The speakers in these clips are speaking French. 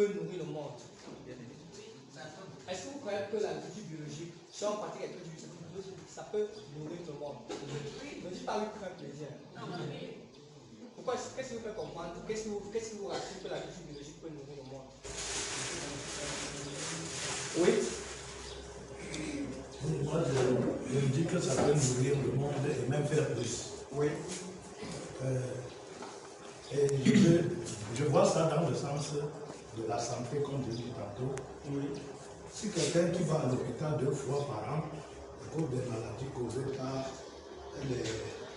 peut nourrir le monde? Est-ce que vous croyez que l'agriculture biologique, si on pratique l'agriculture biologique, ça peut nourrir le monde? Ne dites pas oui pour faire plaisir. Pourquoi? Qu'est-ce qui vous fait comprendre? Qu'est-ce qui vous rassure que l'agriculture biologique peut nourrir le monde? Oui. Moi, je dis que ça peut nourrir le monde et même faire plus. Oui. Et je vois ça dans le sens de la santé, comme je dis tantôt. Oui. Si quelqu'un qui va à l'hôpital 2 fois par an pour des maladies causées par les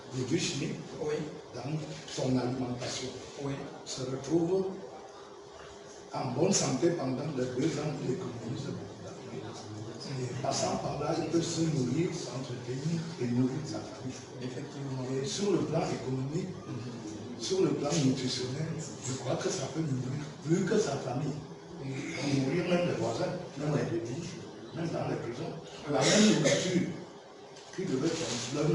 produits chimiques, oui, dans son alimentation, oui, se retrouve en bonne santé pendant les 2 ans qu'il économise beaucoup d'argent. Et passant par là, il peut se nourrir, s'entretenir et nourrir sa famille. Effectivement. Et sur le plan économique, sur le plan nutritionnel, je crois que ça peut nourrir plus que sa famille. Nourrir même les voisins, même les détenus, même dans les prisons. La même nourriture qui devait,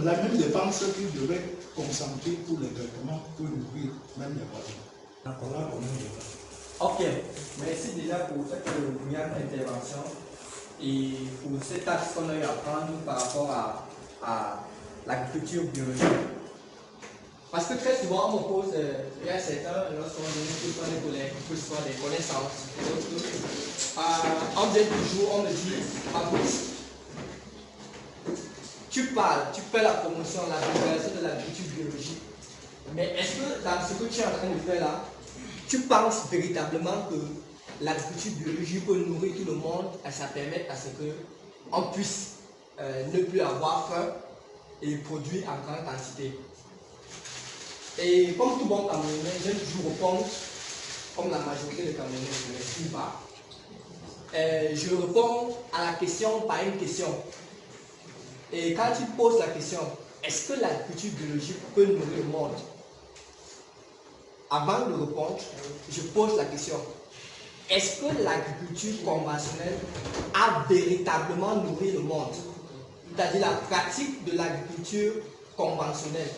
la même dépense qu'il devait consentir pour les traitements peut nourrir même les voisins. Voilà comment je vois. Ok, merci déjà pour cette première intervention et pour cet axe qu'on a eu à prendre par rapport à l'agriculture biologique. Parce que très souvent, on me pose, il y a certains, lorsqu'on donne des collègues, que ce soit des connaissances, on vient toujours, on me dit, Fabrice, tu parles, tu fais la promotion, la vulgarisation de l'agriculture biologique, mais est-ce que dans ce que tu es en train de faire là, tu penses véritablement que l'agriculture biologique peut nourrir tout le monde et ça permet à ce qu'on puisse ne plus avoir faim et produire en grande quantité? Et comme tout bon Camerounais, j'aime toujours répondre, comme la majorité des Camerounais ne m'expriment pas. Je réponds à la question par une question. Et quand tu poses la question, est-ce que l'agriculture biologique peut nourrir le monde? Avant de répondre, je pose la question. Est-ce que l'agriculture conventionnelle a véritablement nourri le monde? C'est-à-dire la pratique de l'agriculture conventionnelle.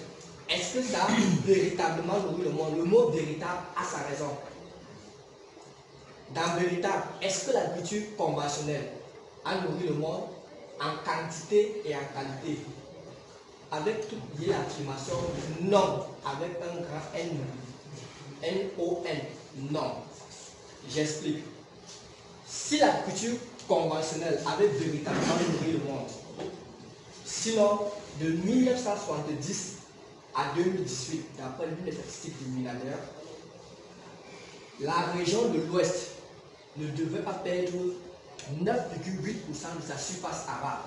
Est-ce que ça a véritablement nourri le monde? Le mot véritable a sa raison. Dans véritable, est-ce que l'agriculture conventionnelle a nourri le monde en quantité et en qualité? Avec toute liée affirmation, non. Avec un grand N. N-O-N. Non. J'explique. Si l'agriculture conventionnelle avait véritablement nourri le monde, sinon, de 1970 à 2018, d'après l'une des statistiques du Millénaire, la région de l'Ouest ne devait pas perdre 9,8% de sa surface arable.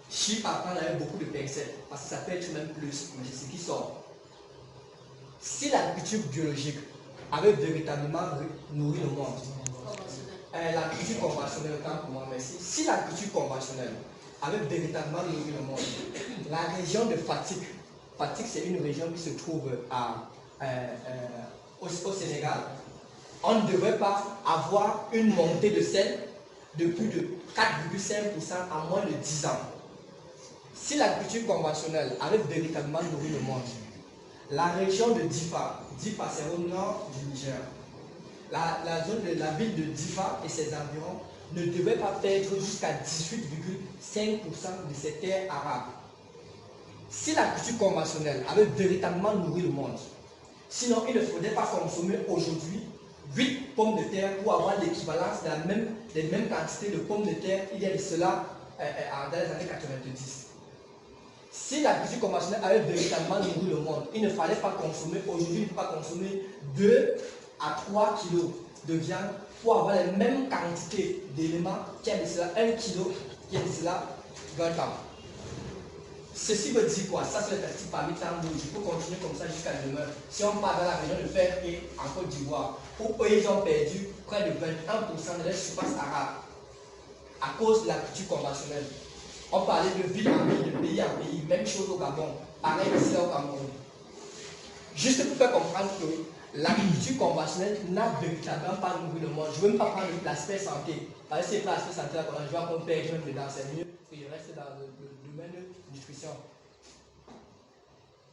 Chiffre à prendre avec beaucoup de pincettes, parce que ça peut être même plus, mais c'est ce qui sort. Si l'agriculture biologique avait véritablement nourri le monde, l'agriculture conventionnelle, autant pour moi, merci. Si l'agriculture conventionnelle avait véritablement nourri le monde, la région de Fatick, c'est une région qui se trouve au Sénégal, on ne devrait pas avoir une montée de sel de plus de 4,5% en moins de 10 ans. Si l'agriculture conventionnelle avait véritablement nourri le monde, la région de Difa c'est au nord du Niger, la ville de Difa et ses environs ne devait pas perdre jusqu'à 18,5% de ses terres arables. Si l'agriculture conventionnelle avait véritablement nourri le monde, sinon il ne faudrait pas consommer aujourd'hui 8 pommes de terre pour avoir l'équivalence des mêmes quantités de pommes de terre il y a de cela dans les années 90. Si l'agriculture conventionnelle avait véritablement nourri le monde, il ne fallait pas consommer, aujourd'hui il ne faut pas consommer 2 à 3 kilos de viande pour avoir les mêmes quantités d'éléments qui a de cela 1 kilo, qui a de cela 20 ans. Ceci veut dire quoi? Ça c'est le statistique parmi tant d'autres. Je peux continuer comme ça jusqu'à demain. Si on part dans la région de Fer et en Côte d'Ivoire, où eux ils ont perdu près de 21% de leur surface arabe à cause de l'agriculture conventionnelle. On parlait de ville en ville, de pays en pays, même chose au Gabon, pareil ici là au Cameroun. Juste pour faire comprendre que l'agriculture conventionnelle n'a véritablement pas nourri le monde. Je ne veux même pas prendre l'aspect santé. Parce que c'est pas l'aspect santé là, je vois qu'on perd même dedans, c'est mieux que je reste dans le domaine de nutrition.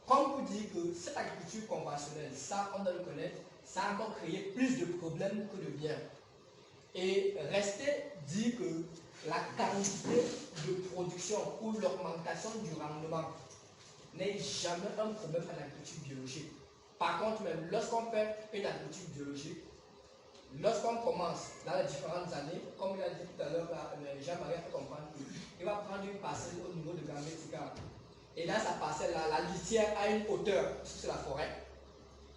Comme vous dites que cette agriculture conventionnelle, ça on doit le connaître, ça a encore créé plus de problèmes que de bien. Et rester dit que la quantité de production ou l'augmentation du rendement n'est jamais un problème à l'agriculture biologique. Par contre, même lorsqu'on fait une agriculture biologique, lorsqu'on commence dans les différentes années, comme il a dit tout à l'heure, Jean-Marie a fait comprendre qu'il va prendre une parcelle au niveau de Gambetta. Et dans sa parcelle, la litière a une hauteur sur la forêt.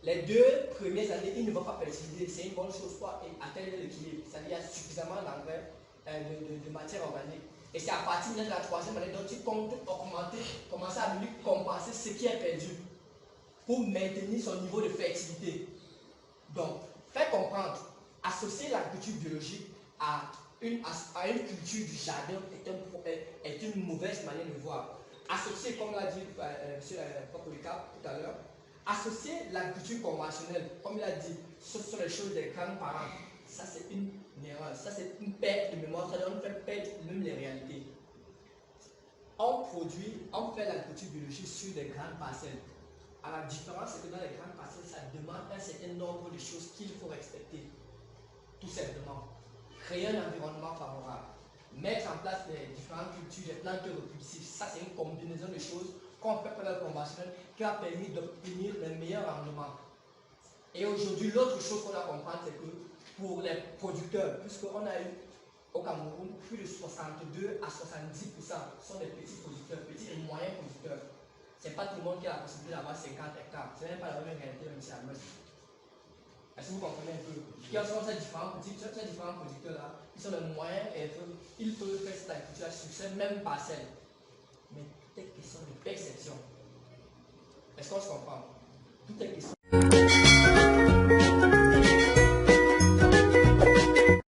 Les 2 premières années, il ne va pas fertiliser. C'est une bonne chose pour atteindre l'équilibre. C'est-à-dire qu'il y a suffisamment d'engrais, de matière organique. Et c'est à partir de la 3e année dont il compte augmenter, commencer à venir compenser ce qui est perdu pour maintenir son niveau de fertilité. Donc, faire comprendre, associer l'agriculture biologique à une culture du jardin est une mauvaise manière de voir. Associer, comme l'a dit M. Popolika tout à l'heure, associer l'agriculture conventionnelle, comme il a dit, ce sont les choses des grands-parents. Ça, c'est une erreur. Ça, c'est une perte de mémoire. Ça donne fait perdre même les réalités. On fait l'agriculture biologique sur des grandes parcelles. Alors, la différence, c'est que dans les grandes parcelles, ça demande un certain nombre de choses qu'il faut respecter. Tout simplement. Créer un environnement favorable. Mettre en place les différentes cultures, les plantes repulsives. Ça, c'est une combinaison de choses qu'on fait par le conventionnel qui a permis d'obtenir les meilleurs rendements. Et aujourd'hui, l'autre chose qu'on a compris, c'est que pour les producteurs, puisqu'on a eu au Cameroun plus de 62 à 70% sont des petits producteurs, petits et moyens producteurs. Ce n'est pas tout le monde qui a la possibilité d'avoir 50 hectares. Ce n'est pas la même réalité même si à l'ouest. Est-ce que vous comprenez un peu? Il y a ces différents producteurs-là, ils sont les moyens et ils peuvent faire cette agriculture sur ces mêmes parcelles. Mais tout est question de perception. Est-ce qu'on se comprend? Tout est question